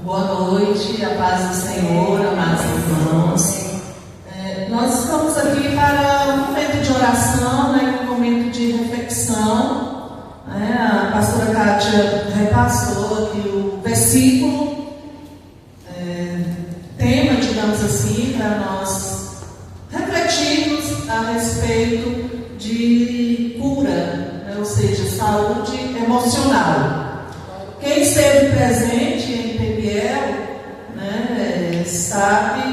Boa noite, a paz do Senhor, amados irmãos. Nós estamos aqui para um momento de oração, um momento de reflexão. A pastora Kátia repassou aqui o versículo, tema, digamos assim, para nós refletirmos a respeito de cura, ou seja, saúde emocional. Quem esteve presente em PBL, sabe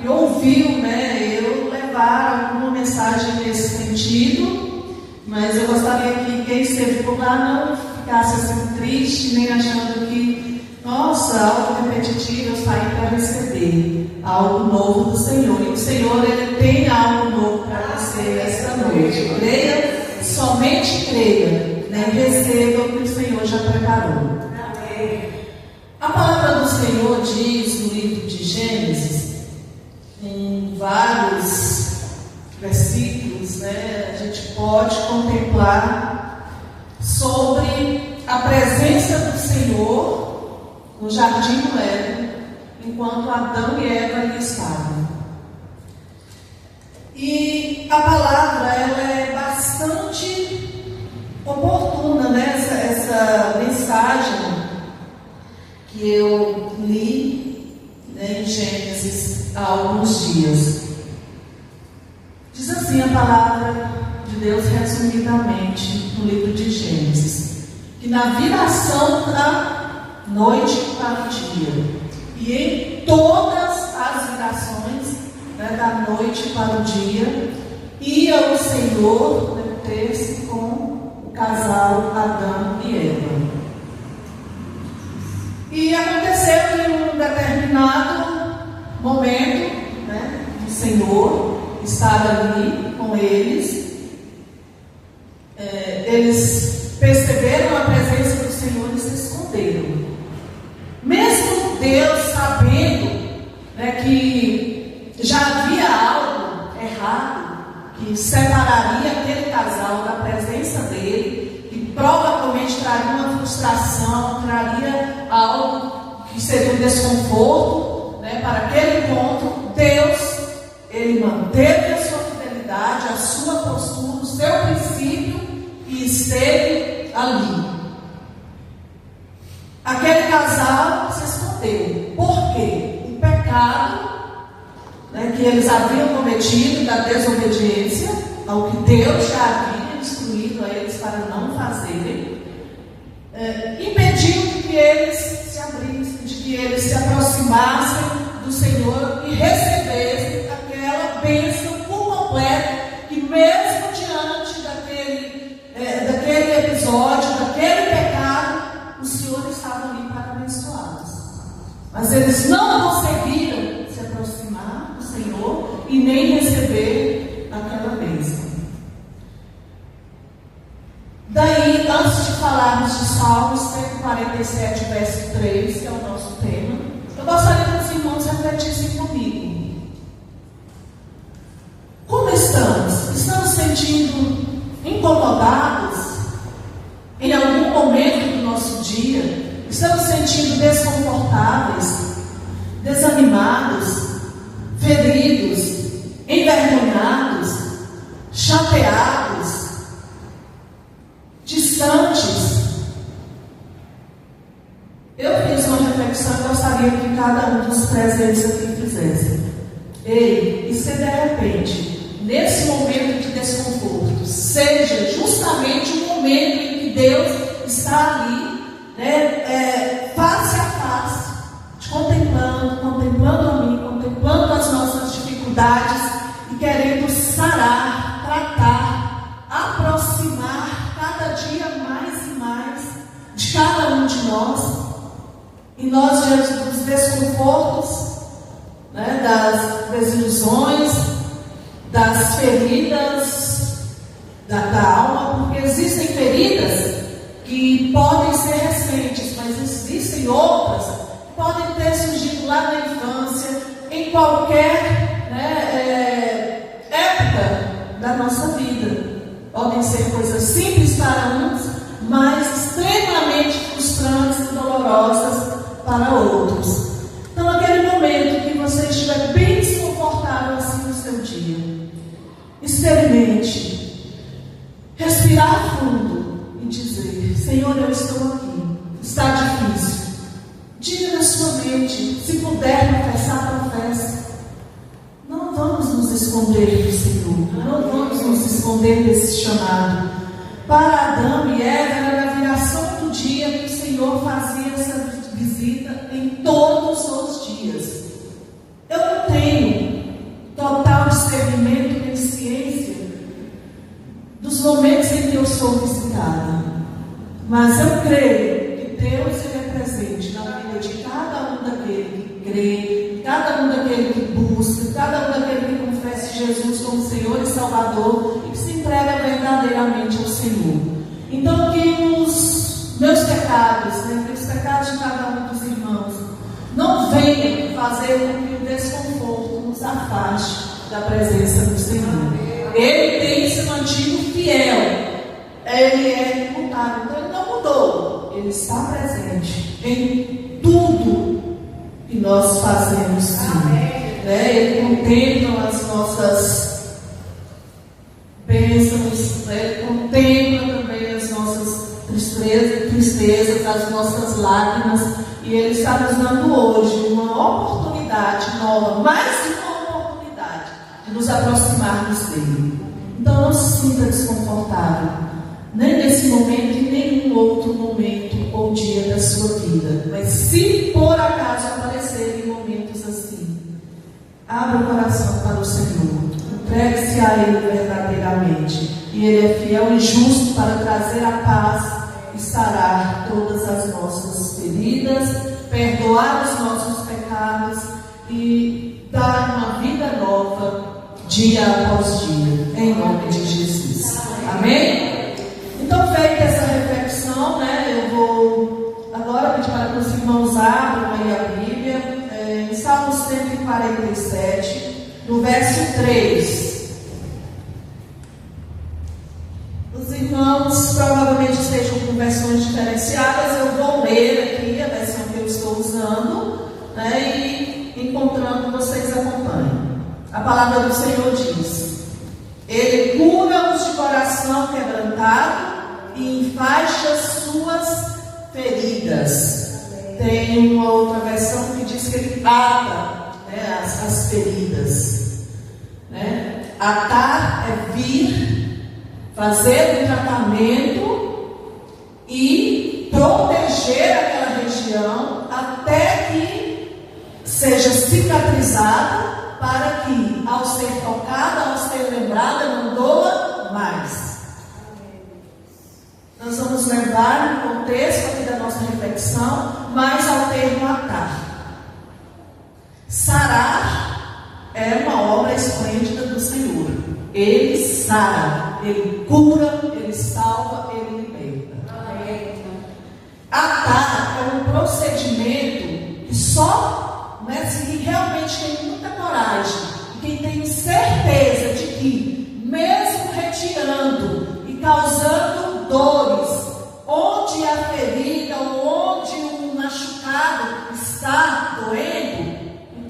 e ouviu eu levar alguma mensagem nesse sentido, mas eu gostaria que quem esteve por lá não ficasse assim triste, nem achando que, nossa, algo repetitivo, eu saí para receber algo novo do Senhor. E o Senhor, Ele tem algo novo para você esta noite. Creia, somente creia, receba o que o Senhor já preparou. A palavra do Senhor diz no livro de Gênesis, em vários versículos, a gente pode contemplar sobre a presença do Senhor no jardim do Éden, enquanto Adão e Eva ali estavam. E a palavra ela é bastante oportuna, essa mensagem que eu li em Gênesis há alguns dias. Diz assim a palavra de Deus resumidamente no livro de Gênesis, que na viração da noite para o dia, e em todas as virações da noite para o dia, ia o Senhor ter-se com o casal Adão e Eva. E aconteceu que em um determinado momento, o Senhor estava ali com eles. Eles perceberam a presença do Senhor e se esconderam. Mesmo Deus sabendo que já havia algo errado, que separaria aquele casal da presença dele, que provavelmente traria uma frustração, traria algo que seria um desconforto para aquele encontro, Deus, Ele manteve a sua fidelidade, a sua postura, o seu princípio e esteve ali. Aquele casal se escondeu. Por quê? O pecado que eles haviam cometido, da desobediência ao que Deus já havia instruído a eles para não fazerem, impediu de que eles se abrissem, de que eles se aproximassem do Senhor e recebessem aquela bênção por completo, que mesmo diante daquele episódio, daquele pecado, o Senhor estava ali para abençoá-los. Mas eles não conseguiram se aproximar do Senhor e nem receber aquela bênção. Daí, antes de falarmos de Salmos 147, verso 3, que é o nosso tema, eu gostaria que os irmãos refletissem comigo. Como estamos? Estamos sentindo incomodados em algum momento do nosso dia? Estamos sentindo desconfortáveis, desanimados, feridos, envergonhados, chateados, distantes? Eu fiz uma reflexão e gostaria que cada um dos presentes aqui fizesse. E se de repente, nesse momento de desconforto, seja justamente o momento em que Deus está ali, face a face, te contemplando a mim, contemplando as nossas dificuldades e querendo sarar, tratar, aproximar cada dia mais e mais de cada um de nós. E nós, diante dos desconfortos, das desilusões, das feridas da alma, porque existem feridas que podem ser recentes, mas existem outras que podem ter surgido lá na infância, em qualquer época da nossa vida. Podem ser coisas simples para uns, mas extremamente frustrantes e dolorosas para outros. respirar fundo e dizer: Senhor, eu estou aqui, está difícil. Diga na sua mente, se puder confessar, confesse. Não vamos nos esconder do Senhor, não vamos nos esconder desse chamado. Para Adão e Eva era na viração do dia que o Senhor fazia essa visita em todos os dias. Eu não tenho total discernimento nem ciência dos momentos em que eu sou visitada, mas eu creio que Deus é presente na vida de cada um daquele que crê, cada um daquele que busca, cada um daquele que confessa Jesus como Senhor e Salvador e que se entrega verdadeiramente ao Senhor. Então, que os meus pecados, que os pecados de cada um dos irmãos não venham fazer com que o desconforto nos afaste da presença do Senhor. Ele tem se mantido fiel, ele é imutável, então ele não mudou, ele está presente em tudo que nós fazemos, sim. Ele contempla as nossas bênçãos, ele contempla também as nossas tristezas, as nossas lágrimas, e ele está nos dando hoje uma oportunidade nova, mais uma oportunidade de nos aproximarmos dele. Então não se sinta desconfortável, nem nesse momento e nenhum outro momento ou dia da sua vida. Mas se por acaso aparecerem momentos assim, abra o coração para o Senhor, entregue-se a Ele verdadeiramente, e Ele é fiel e justo para trazer a paz e sarar todas as nossas feridas, perdoar os nossos pecados e dar uma vida nova dia após dia, em nome de Jesus. Amém? Então, feita essa reflexão, eu vou agora pedir para que os irmãos abram aí a Bíblia, em Salmo 147, no verso 3. Os irmãos provavelmente estejam com versões diferenciadas, eu vou ler aqui a versão que eu estou usando, e encontrando vocês acompanhem. A palavra do Senhor diz: Ele cura os de coração quebrantado e enfaixa suas feridas. Tem uma outra versão que diz que Ele ata as feridas. Atar é vir, fazer um tratamento e proteger aquela região até que seja cicatrizada, para que, ao ser tocada, ao ser lembrada, não doa mais. Nós vamos levar no contexto aqui da nossa reflexão, mais ao termo atar. Sarar é uma obra esplêndida do Senhor. Ele sara, Ele cura, Ele salva, Ele liberta. Atar é um procedimento que só se realmente tem muita coragem, e quem tem certeza de que, mesmo retirando e causando dores, onde a ferida ou onde o machucado está doendo,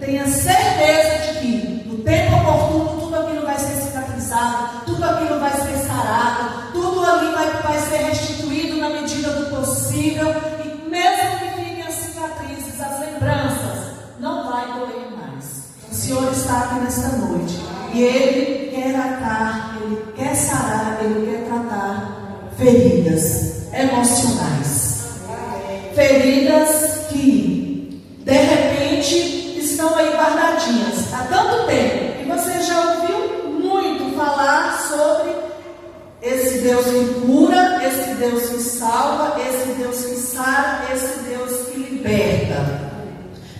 tenha certeza de que, no tempo oportuno, tudo aquilo vai ser cicatrizado, tudo aquilo vai ser sarado, tudo ali vai ser restituído na medida do possível, e mesmo que fiquem as cicatrizes, as lembranças, não vai doer mais. O Senhor está aqui nesta noite e Ele quer atar, Ele quer sarar, Ele quer tratar feridas emocionais, feridas que de repente estão aí guardadinhas há tanto tempo, e você já ouviu muito falar sobre esse Deus que cura, esse Deus que salva, esse Deus que sara, esse Deus que liberta.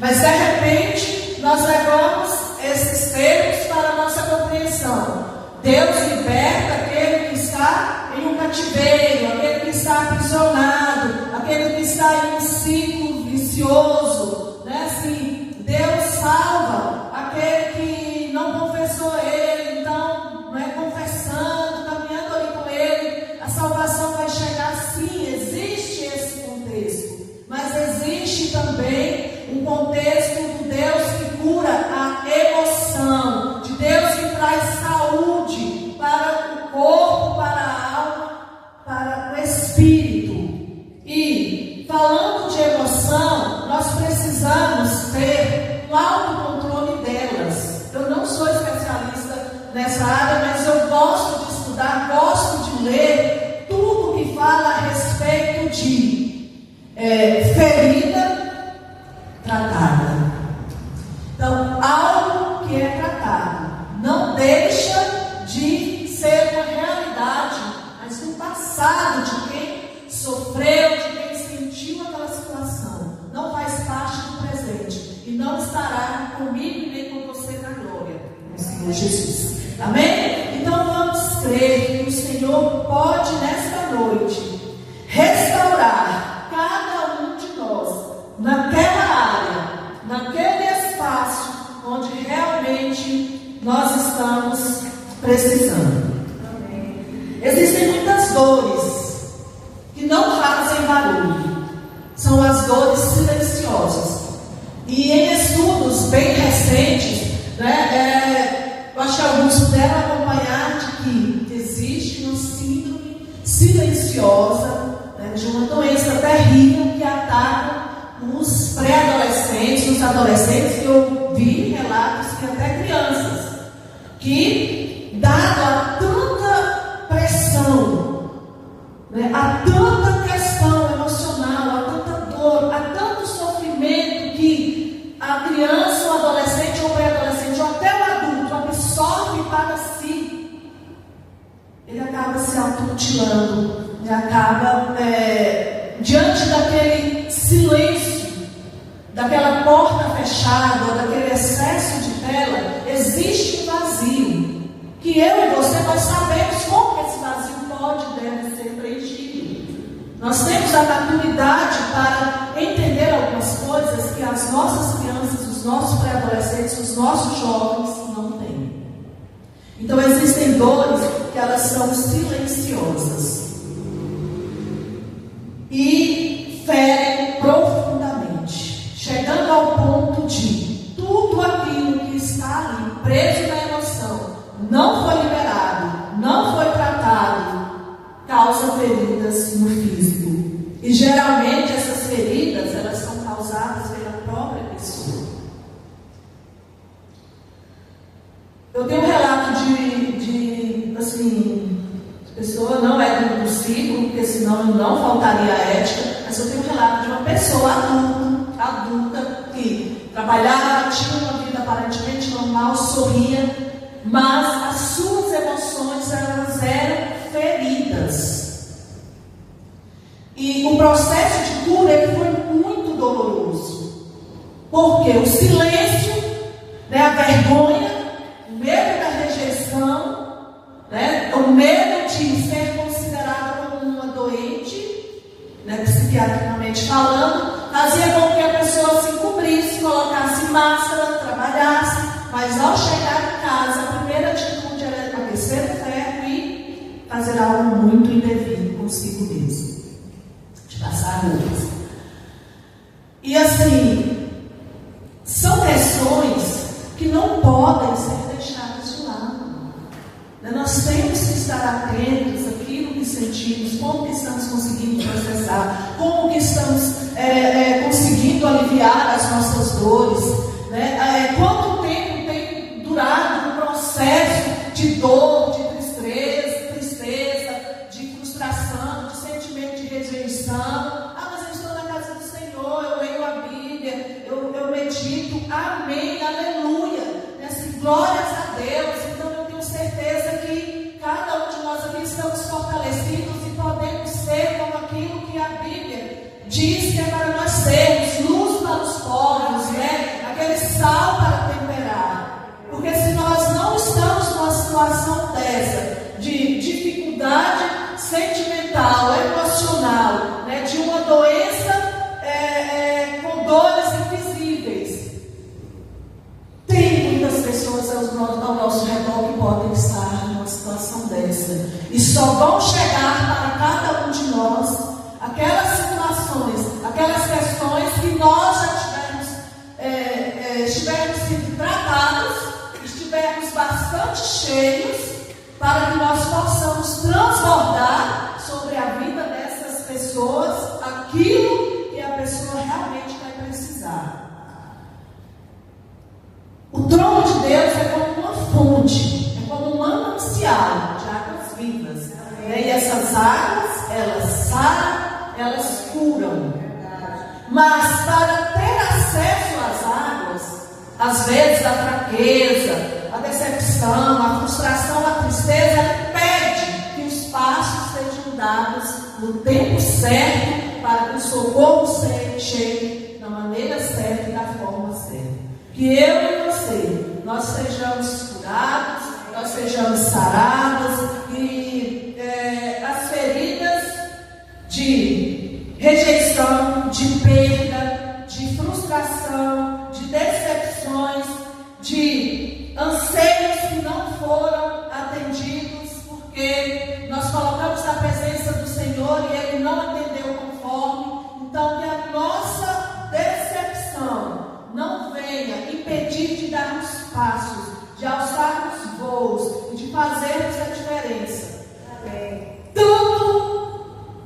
Mas de repente nós levamos esses termos para a nossa compreensão. Deus liberta aquele que está em um cativeiro, aquele que está aprisionado, aquele que está em um ciclo vicioso, Assim, Deus salva aquele que não confessou Ele. Então, confessando, caminhando ali com Ele, a salvação vai chegar. Sim, existe esse contexto, mas existe também um contexto do Deus que cura a emoção, de Deus que traz saúde para o corpo, para a alma nessa área, mas eu gosto de estudar, gosto de ler tudo que fala a respeito de ferida tratada. Então, algo que é tratado não deixa de ser uma realidade, mas no passado de quem sofreu, de quem sentiu aquela situação, não faz parte do presente e não estará comigo nem com você na glória, no Senhor Jesus. Amém? Então vamos crer que o Senhor pode nesta noite restaurar cada um de nós naquela área, naquele espaço onde realmente nós estamos precisando. Amém. Existem muitas dores que não fazem barulho, são as dores silenciosas. E em estudos bem recentes, eu acho que alguns puderam acompanhar de que existe uma síndrome silenciosa, de uma doença terrível que ataca os pré-adolescentes, os adolescentes, que eu vi relatos que até crianças, que dado a tanta pressão, a tanta questão emocional, a tanta dor, a tanto sofrimento que a criança, o adolescente ou o pré-adolescente, ou até o adulto absorve para si, ele acaba se automutilando, ele acaba diante daquele silêncio, daquela porta fechada, ou daquele excesso de tela, existe um vazio, que eu e você, nós sabemos como que esse vazio pode e deve ser preenchido. Nós temos a maturidade para entender algumas coisas que as nossas crianças, os nossos pré-adolescentes, os nossos jovens não têm. Então existem dores que elas são silenciosas e ferem profundamente, chegando ao ponto de tudo aquilo que está ali preso na emoção, não foi liberado, não foi tratado, causa feridas no físico. E geralmente essas feridas, elas são causadas pela própria pessoa. Eu tenho um relato de pessoa, não é do ciclo, porque senão não faltaria a ética, mas eu tenho um relato de uma pessoa adulta que trabalhava, tinha uma vida aparentemente normal, sorria, mas as suas emoções elas eram feridas. E o processo de cura ele foi muito doloroso, porque o silêncio, a vergonha, o medo da rejeição, o medo de ser considerado como uma doente, psiquiatricamente falando, fazia com que a pessoa se cobrisse, colocasse máscara, trabalhasse, mas ao chegar em casa, a primeira atitude era aquecer o ferro e fazer algo muito indevido consigo mesmo, de passar roupas. E assim, são questões que não podem ser deixadas de lado. Nós temos que estar atentos àquilo que sentimos, como que estamos conseguindo processar, como que estamos conseguindo aliviar as nossas dores, quanto tempo tem durado o processo de dor, de tristeza, de frustração, de sentimento de rejeição. Mas eu estou na casa do Senhor, eu leio a Bíblia, eu medito, amém, aleluia, glórias a Deus. Então eu tenho certeza que cada um de nós aqui estamos fortalecidos e podemos ser como aquilo que a Bíblia diz que é para nós sermos, luz para os povos, aquele sal para temperar. Porque se nós não estamos numa situação dessa, de dificuldade sentimental, emocional, de uma doença com dores invisíveis, tem muitas pessoas ao nosso redor que podem estar numa situação dessa. E só vão chegar para cada um de nós aquelas situações, aquelas questões que nós já estivermos sido tratados, estivermos bastante cheios, para que nós possamos transbordar sobre a vida dessas pessoas aquilo que a pessoa realmente vai precisar. O trono de Deus é como uma fonte, é como um elas curam. Mas para ter acesso às águas, às vezes a fraqueza, a decepção, a frustração, a tristeza pede que os passos sejam dados no tempo certo para que o socorro chegue da maneira certa e da forma certa. Que eu e você, nós sejamos curados, nós sejamos sarados e as feridas de rejeição, de perda, de frustração, de decepções, de anseios que não foram atendidos, porque nós colocamos na presença do Senhor e Ele não atendeu conforme. Então, que a nossa decepção não venha impedir de darmos passos, de alçarmos voos e de fazermos a diferença. Tanto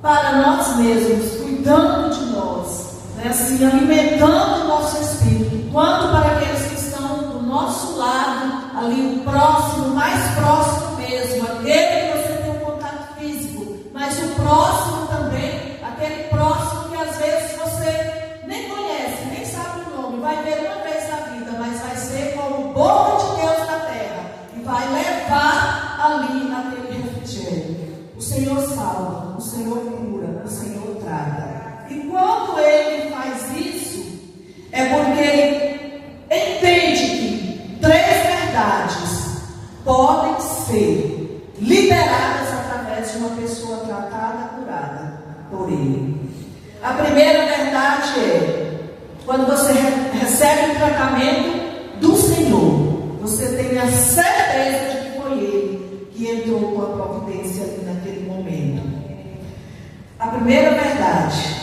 para nós mesmos, cuidando de nós, né, assim, alimentando o nosso espírito, quanto para aqueles que estão do nosso lado, ali o próximo, mais próximo mesmo, aquele que você tem um contato físico, mas o próximo também, aquele próximo que às vezes você nem conhece, nem sabe o nome, vai ver uma vez na vida, mas vai ser como boca de Deus na terra e vai levar ali aquele refrigério. O Senhor salva, o Senhor cura, o Senhor trata. E quando Ele faz isso, é porque Ele entende que 3 verdades podem ser liberadas através de uma pessoa tratada, curada por Ele. A primeira verdade é: quando você recebe o tratamento do Senhor, você tem a certeza de que foi Ele que entrou com a providência ali naquele momento. A primeira verdade: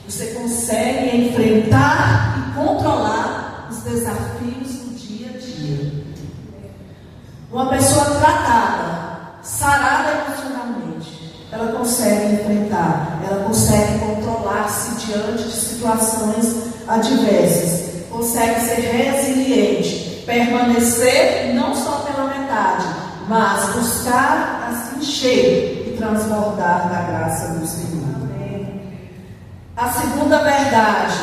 você consegue enfrentar e controlar os desafios do dia a dia. Uma pessoa tratada, sarada emocionalmente, ela consegue enfrentar, ela consegue controlar-se diante de situações adversas, consegue ser resiliente, permanecer não só pela metade, mas buscar a se encher e transbordar da graça do Senhor. A segunda verdade: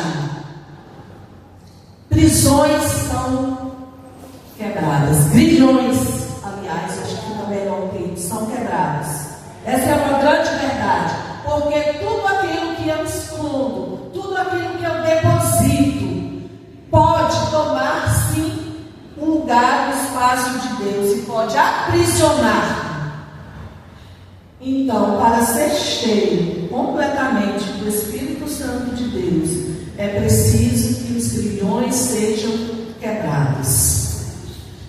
prisões são quebradas, grilhões, aliás, acho que fica melhor o termo, são quebrados. Essa é uma grande verdade, porque tudo aquilo que eu escondo, tudo aquilo que eu deposito, pode tomar sim um lugar no espaço de Deus e pode aprisionar. Então, para ser cheio completamente do Espírito Santo de Deus, é preciso que os grilhões sejam quebrados.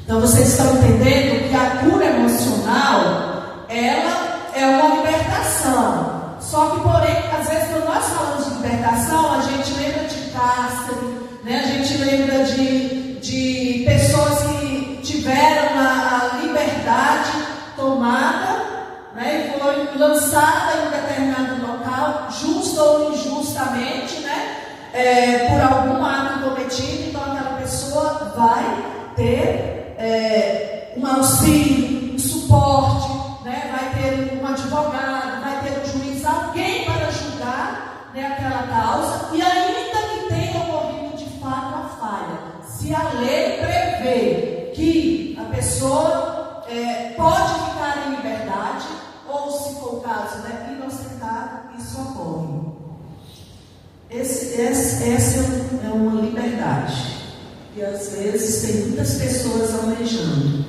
Então, vocês estão entendendo que a cura emocional, ela é uma libertação. Só que, porém, às vezes, quando nós falamos de libertação, a gente lembra de cárcere, né? A gente lembra de pessoas que tiveram a liberdade tomada, né, e foi lançada em um determinado local, justa ou injustamente, né, por algum ato cometido. Então aquela pessoa vai ter um auxílio, um suporte, né, vai ter um advogado, vai ter um juiz, alguém para julgar, né, aquela causa. E ainda que tenha ocorrido de fato a falha, se a lei prevê que a pessoa pode ficar em liberdade, ou se for o caso, né, inocentado, isso ocorre. Essa é uma liberdade que às vezes tem muitas pessoas almejando.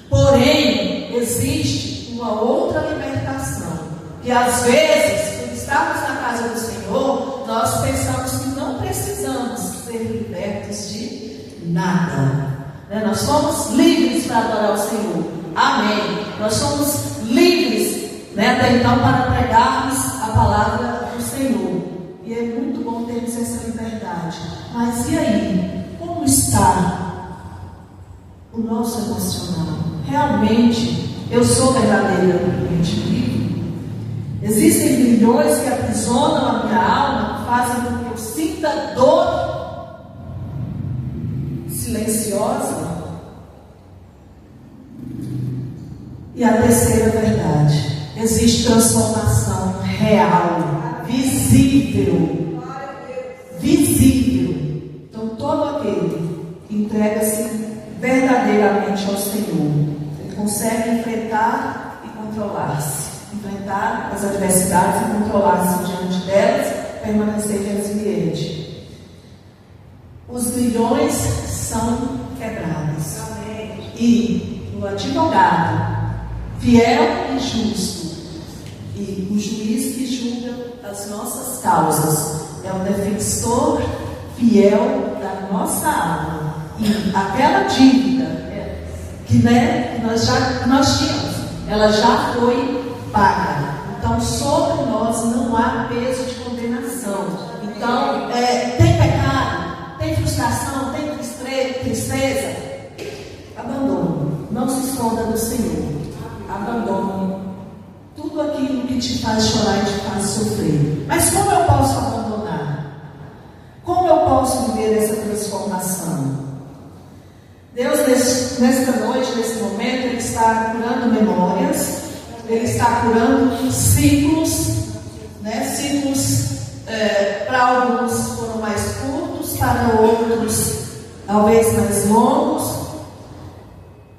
Porém, existe uma outra libertação, que às vezes, quando estamos na casa do Senhor, nós pensamos que não precisamos ser libertos de nada, né? Nós somos livres para adorar o Senhor. Amém. Nós somos livres, né, até então, para pregarmos a palavra do Senhor. E é muito bom termos essa liberdade. Mas e aí? Como está o nosso emocional? Realmente, eu sou verdadeiramente livre? Existem grilhões que aprisionam a minha alma, que fazem com que eu sinta dor silenciosa? E a terceira verdade: existe transformação real, visível visível. Visível. Então, todo aquele que entrega-se verdadeiramente ao Senhor, ele consegue enfrentar e controlar-se. Enfrentar as adversidades e controlar-se diante delas, permanecer resiliente. Os grilhões são quebrados. E o advogado, fiel e justo, e o juiz que julga as nossas causas, é o defensor fiel da nossa alma. E aquela dívida que nós tínhamos, ela já foi paga. Então, sobre nós não há peso de condenação. Então, tem pecado, tem frustração, tem tristeza. Abandone. Não se esconda do Senhor. Abandone tudo aquilo que te faz chorar e te faz sofrer. Mas como eu posso abandonar? Como eu posso viver essa transformação? Deus, nesta noite, nesse momento, Ele está curando memórias. Ele está curando ciclos, né? Ciclos, para alguns foram mais curtos, para outros talvez mais longos,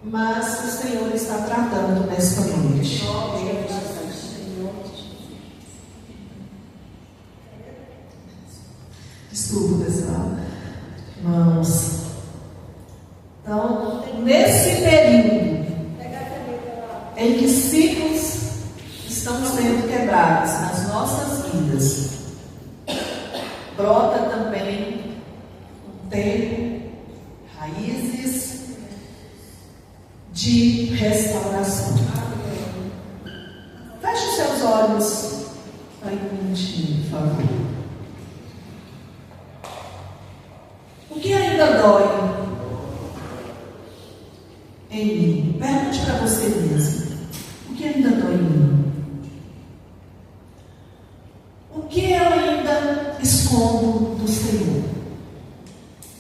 mas o Senhor está tratando nesta noite. Desculpa, pessoal. Irmãos. Então, nesse período em que ciclos estão sendo quebrados nas nossas vidas, brota também um tempo, raízes de restauração. Feche os seus olhos aí um minutinho, por favor. O que ainda dói em mim? Pergunte para você mesmo. O que ainda dói em mim? O que eu ainda escondo do Senhor?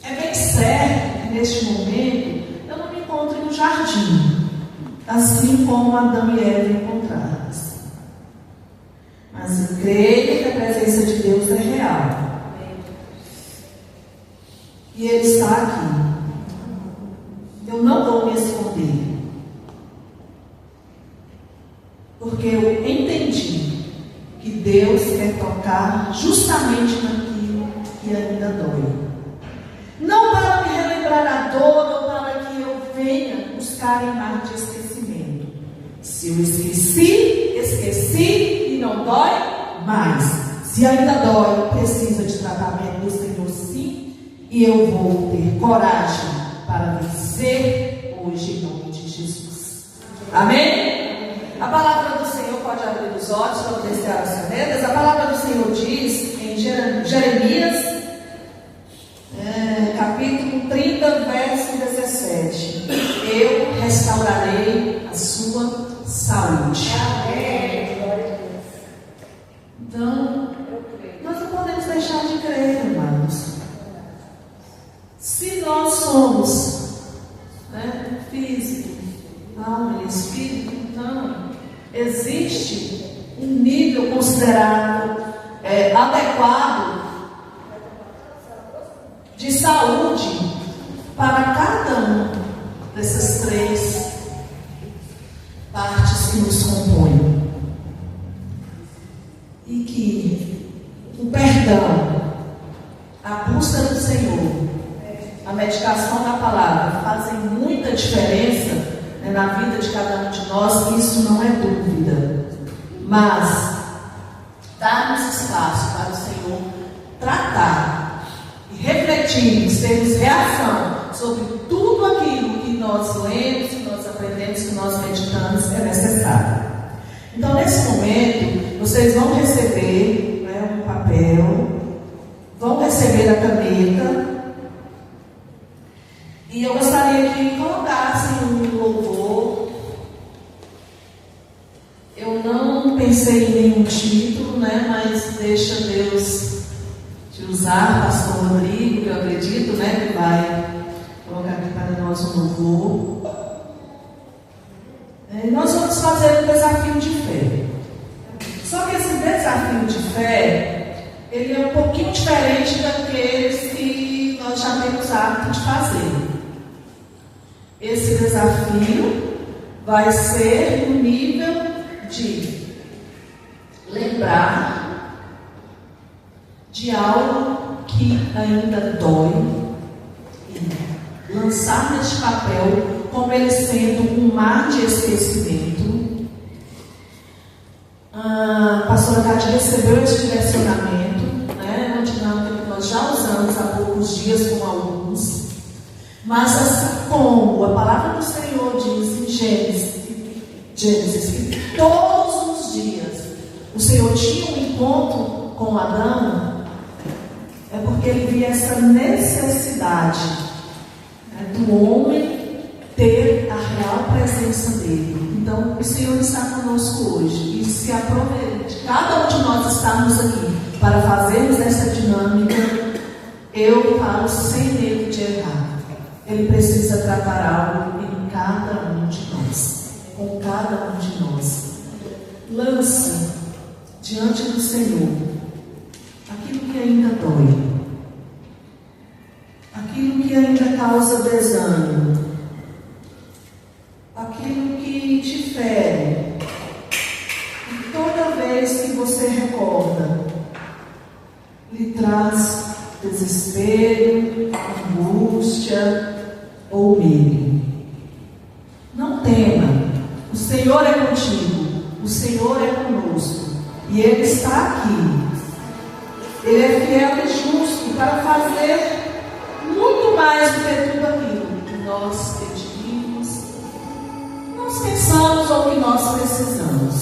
É bem certo que neste momento eu não me encontro no jardim, assim como Adão e Eva encontraram-se. Mas eu creio que a presença de Deus é real. E Ele está aqui. Eu não vou me esconder. Porque eu entendi que Deus quer tocar justamente naquilo que ainda dói. Não para me relembrar a dor ou para que eu venha buscar em mar de esquecimento. Se eu esqueci e não dói mais. Se ainda dói, precisa de tratamento do Senhor, sim. E eu vou ter coragem para vencer hoje em nome de Jesus. Amém? A palavra do Senhor, pode abrir os olhos para poder ser as canetas. A palavra do Senhor diz em Jeremias, capítulo 30, verso 17: eu restaurarei a sua saúde. Então, nós não podemos deixar de crer, irmãos. Se nós somos, físico, alma e espírito, então existe um nível considerado adequado de saúde para cada um dessas três partes que nos compõem. E que o perdão, a busca do Senhor, a meditação da palavra fazem muita diferença, na vida de cada um de nós, isso não é dúvida. Mas darmos espaço para o Senhor tratar e refletirmos, termos reação sobre tudo aquilo que nós lemos, que nós aprendemos, que nós meditamos, é necessário. Então, nesse momento, vocês vão receber um papel, vão receber a caneta. E eu gostaria que colocassem um louvor. Eu não pensei em nenhum título, mas deixa Deus te usar, pastor Rodrigo, que eu acredito, que vai colocar aqui para nós um louvor. Nós vamos fazer um desafio de fé. Só que esse desafio de fé, ele é um pouquinho diferente daqueles que nós já temos hábito de fazer. Esse desafio vai ser no nível de lembrar de algo que ainda dói e lançar neste papel como ele sendo um mar de esquecimento. A pastora Cátia recebeu esse direcionamento, uma dinâmica que nós já usamos há poucos dias com alguns, mas assim como a palavra do Senhor diz em Gênesis que todos os dias o Senhor tinha um encontro com Adão, é porque ele via essa necessidade do homem ter a real presença dele. Então o Senhor está conosco hoje e se aproveita de cada um de nós estarmos aqui para fazermos essa dinâmica. Eu falo sem medo de errar. Ele precisa tratar algo em cada um de nós, com cada um de nós. Lance diante do Senhor aquilo que ainda dói, aquilo que ainda causa desânimo, aquilo que te fere. E toda vez que você recorda, lhe traz desespero, angústia ou medo. Não tema, o Senhor é contigo, o Senhor é conosco e Ele está aqui. Ele é fiel e justo para fazer muito mais do que tudo aquilo que nós pedimos, nós pensamos ou que nós precisamos.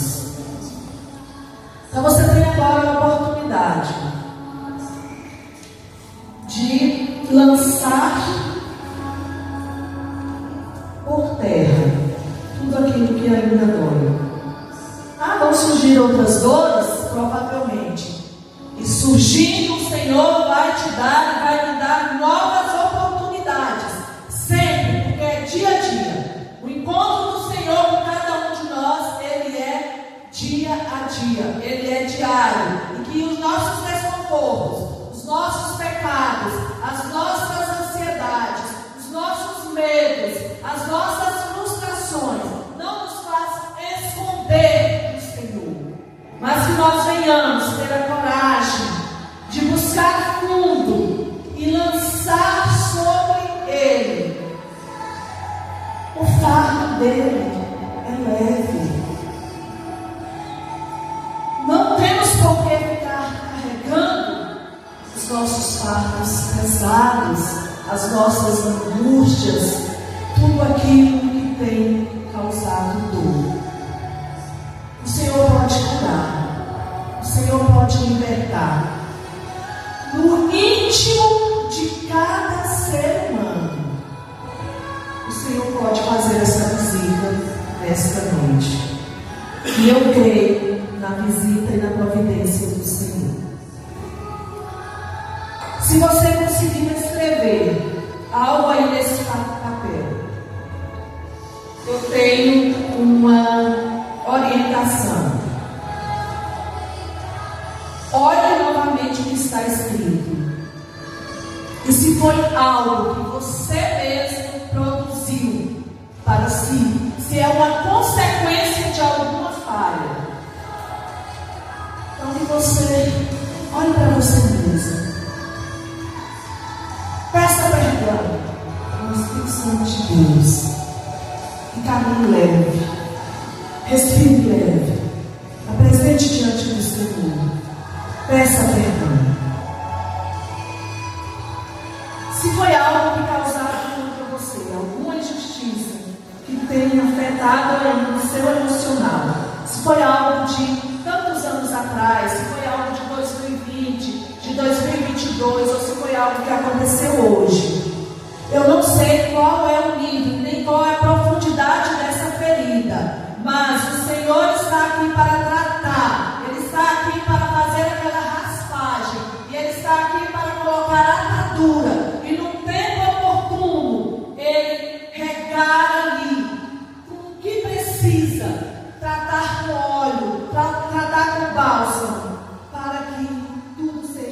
Então você tem agora a oportunidade de lançar por terra tudo aquilo que ainda dói. Vão surgir outras dores? Provavelmente. E surgindo, o Senhor vai te dar e vai lhe dar novas oportunidades. Sempre, porque é dia a dia. O encontro do Senhor com cada um de nós, ele é dia a dia. Ele é diário. E que os nossos desconfortos, os nossos pecados, as nossas ansiedades, os nossos medos, as nossas frustrações não nos façam esconder do Senhor, mas que nós venhamos ter a coragem de buscar fundo e lançar sobre Ele. O fardo dele é leve. Não temos por que ficar carregando os nossos fardos pesados, as nossas angústias, tudo aquilo que tem causado dor. O Senhor pode curar, o Senhor pode libertar. No íntimo de cada ser humano, o Senhor pode fazer essa visita nesta noite. E eu creio na visita e na providência do Senhor. Se você conseguir escrever algo aí nesse papel, eu tenho uma orientação. Olhe novamente o que está escrito. E se foi algo que você mesmo produziu para si, se é uma consequência de alguma falha, então que você olhe para você mesmo. Peça perdão ao Espírito Santo de Deus. E caminhe leve. Respire leve. Apresente diante do Senhor. Peça perdão. Se foi algo que causado contra você, alguma injustiça que tenha afetado o seu emocional, se foi algo de tantos anos atrás, se foi algo de 2020, de 2022, ou se foi algo que aconteceu hoje, eu não sei qual é o nível, nem qual é a profundidade dessa ferida, mas o Senhor está aqui para tratar, Ele está aqui para fazer aquela raspagem, e Ele está aqui para colocar atadura, e no tempo oportuno, Ele regar ali com o que precisa, tratar com óleo, tratar com bálsamo, para que tudo seja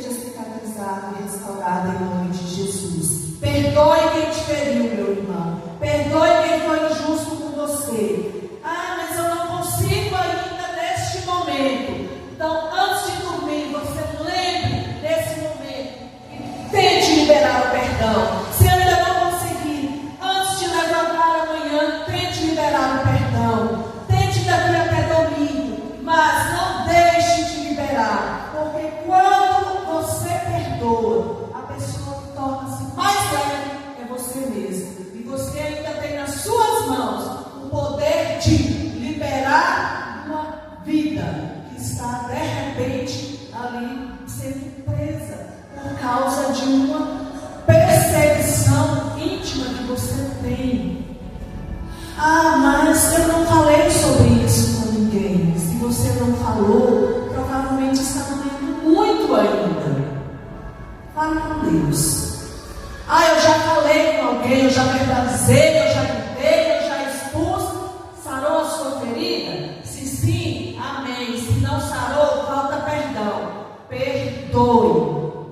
você ainda tem nas suas mãos o poder de liberar uma vida que está de repente ali sendo presa por causa de uma perseguição íntima que você tem. Ah, mas eu não falei sobre isso com ninguém. Se você não falou, provavelmente está doendo muito ainda. Fale com Deus. Ah, eu já falei com alguém, eu já verbalizei, eu já gritei, eu já expus. Sarou a sua ferida? Se sim, amém. Se não sarou, falta perdão. Perdoe.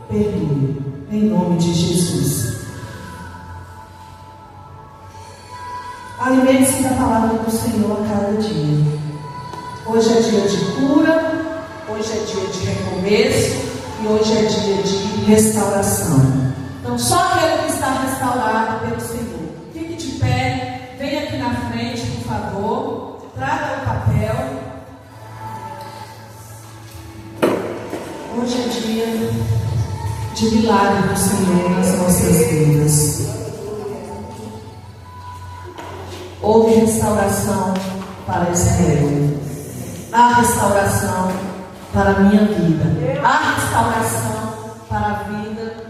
Perdoe. Em nome de Jesus. Alimente-se da palavra do Senhor a cada dia. Hoje é dia de cura, hoje é dia de recomeço e hoje é dia de restauração. Então, só aquele que está restaurado pelo Senhor. Fique de pé, venha aqui na frente, por favor. Traga o papel. Hoje é dia de milagre do Senhor nas nossas vidas. Houve restauração para Israel. Há restauração para a minha vida. Há restauração para a vida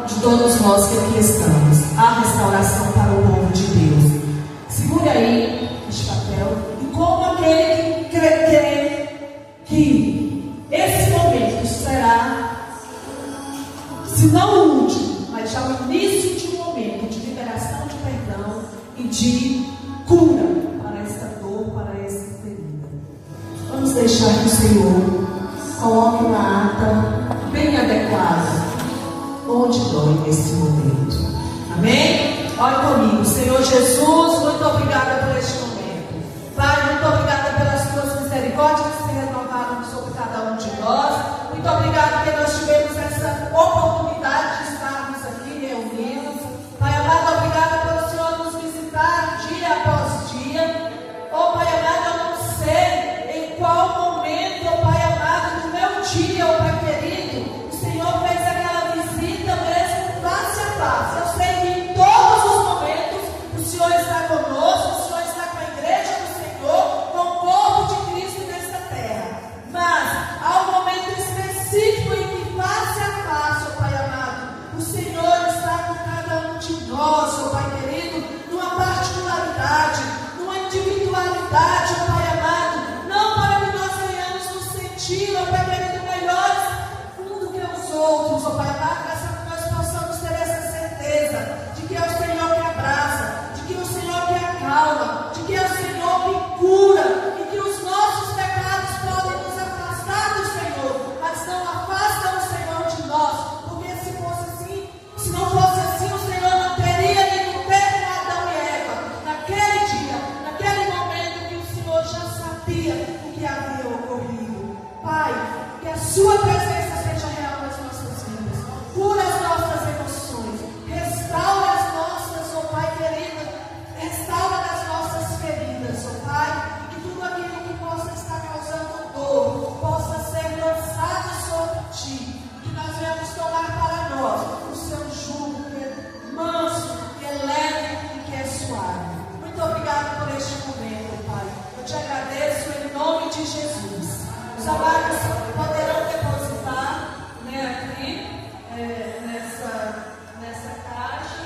de todos nós que aqui estamos. Há restauração para o povo de Deus. Segure aí este papel. E como aquele que crê que esse momento será, se não o último, mas já o início de um momento de liberação de perdão e de cura para esta dor, para esta ferida. Vamos deixar que o Senhor coloque uma ata bem adequada onde dói nesse momento. Amém? Olhe comigo. Senhor Jesus, muito obrigada por este momento. Pai, muito obrigada pelas tuas misericórdias que se renovaram sobre cada um de nós. Muito obrigada porque nós tivemos essa oportunidade de estarmos aqui reunidos. Pai amado, obrigada pelo Senhor nos visitar dia após dia. Oh Pai amado, eu não sei em qual momento, oh Pai amado, do meu dia, oh Pai querido, o Senhor fez aquela visita mesmo face a face. Eu sei que em todos os momentos o Senhor está conosco, o Senhor está com a igreja do Senhor, com o corpo de Cristo nesta terra. Mas há um momento específico em que face a face, oh Pai amado, o Senhor está com cada um de nós, oh Pai querido, numa particularidade, numa individualidade, oh Pai amado, não para que nós venhamos nos sentir, oh Pai querido, melhores do que os outros, oh Pai amado, mas para que nós possamos ter essa certeza de que é o Senhor que abraça, de que é o Senhor que acalma, de que é o Senhor que cura, e que os nossos pecados podem nos afastar do Senhor, mas não afastam o Senhor de nós, porque se fosse assim, se não fosse assim, o Senhor não teria ido ter com Adão e Eva, naquele dia, naquele momento que o Senhor já sabia o que havia ocorrido. Pai, que a sua presença seja real nas nossas vidas, cura as nossas emoções, restaura as nossas, oh Pai querido, restaura as nossas feridas, oh Pai, e que tudo aquilo que possa estar causando dor possa ser lançado sobre ti, que nós venhamos tomar para nós o seu jugo, que é manso, que é leve e que é suave. Muito obrigado por este momento, Pai. Eu te agradeço em nome de Jesus. Os amados poderão depositar, né, aqui nessa caixa.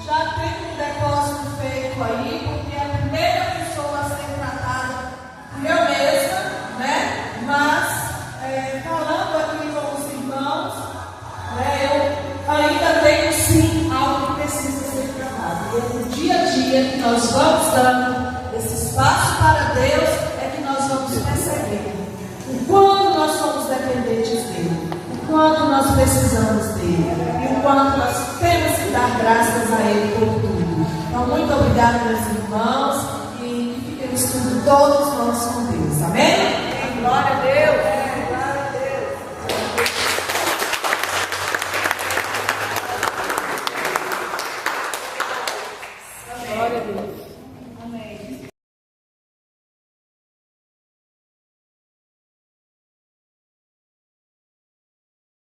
Já tem um depósito feito aí, porque é a primeira pessoa a ser tratada eu mesma, né? Mas falando aqui com os irmãos, eu ainda tenho sim algo que precisa ser tratado. E no dia a dia que nós vamos dando esse espaço para Deus, é que nós vamos perceber o quanto nós somos dependentes dele, o quanto nós precisamos dele, e o quanto nós temos que dar graças a ele por tudo. Então, muito obrigada, meus irmãos, e que fiquemos todos nós com